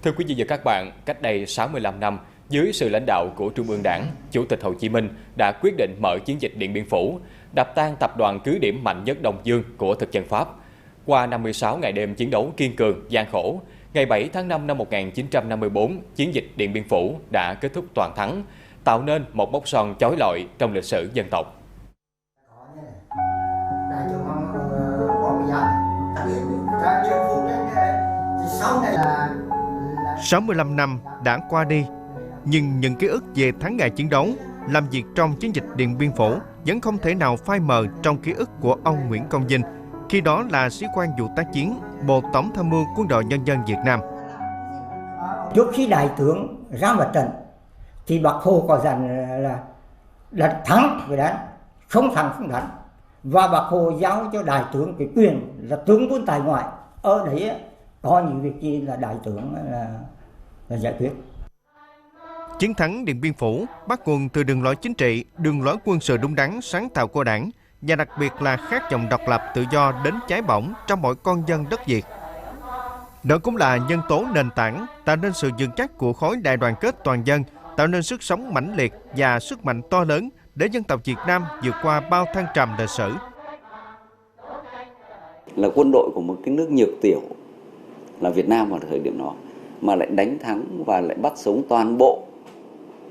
Thưa quý vị và các bạn, cách đây 65 năm, dưới sự lãnh đạo của Trung ương Đảng, Chủ tịch Hồ Chí Minh đã quyết định mở chiến dịch Điện Biên Phủ, đập tan tập đoàn cứ điểm mạnh nhất Đông Dương của thực dân Pháp. Qua 56 ngày đêm chiến đấu kiên cường, gian khổ, ngày 7 tháng 5 năm 1954, chiến dịch Điện Biên Phủ đã kết thúc toàn thắng, tạo nên một mốc son chói lọi trong lịch sử dân tộc. 65 năm đã qua đi, nhưng những ký ức về tháng ngày chiến đấu, làm việc trong chiến dịch Điện Biên Phủ vẫn không thể nào phai mờ trong ký ức của ông Nguyễn Công Vinh, khi đó là sĩ quan vụ tác chiến, Bộ Tổng tham mưu Quân đội Nhân dân Việt Nam. Trước khi đại tướng ra mặt trận, thì Bác Hồ có dặn là thắng phải đánh, không thắng không đánh. Và Bác Hồ giao cho đại tướng cái quyền là tướng quân tại ngoại. Ở đấy có những việc gì là đại tướng là giải quyết. Chiến thắng Điện Biên Phủ bắt nguồn từ đường lối chính trị, đường lối quân sự đúng đắn, sáng tạo của Đảng, và đặc biệt là khát vọng độc lập tự do đến cháy bỏng trong mỗi con dân đất Việt. Đó cũng là nhân tố nền tảng tạo nên sự vững chắc của khối đại đoàn kết toàn dân, tạo nên sức sống mãnh liệt và sức mạnh to lớn để dân tộc Việt Nam vượt qua bao thăng trầm lịch sử. Là quân đội của một cái nước nhược tiểu là Việt Nam vào thời điểm đó mà lại đánh thắng và lại bắt sống toàn bộ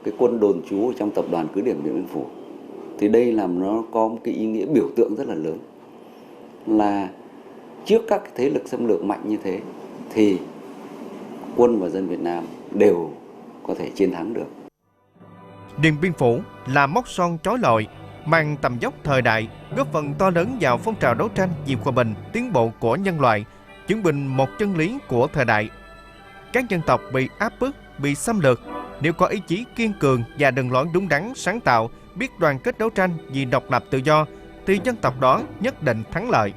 cái quân đồn trú trong tập đoàn cứ điểm Điện Biên Phủ, thì đây là nó có một cái ý nghĩa biểu tượng rất là lớn, là trước các cái thế lực xâm lược mạnh như thế thì quân và dân Việt Nam đều có thể chiến thắng được. Điện Biên Phủ là mốc son chói lọi, mang tầm dốc thời đại, góp phần to lớn vào phong trào đấu tranh vì hòa bình, tiến bộ của nhân loại, chứng minh một chân lý của thời đại. Các dân tộc bị áp bức, bị xâm lược, nếu có ý chí kiên cường và đường lối đúng đắn, sáng tạo, biết đoàn kết đấu tranh vì độc lập tự do, thì dân tộc đó nhất định thắng lợi.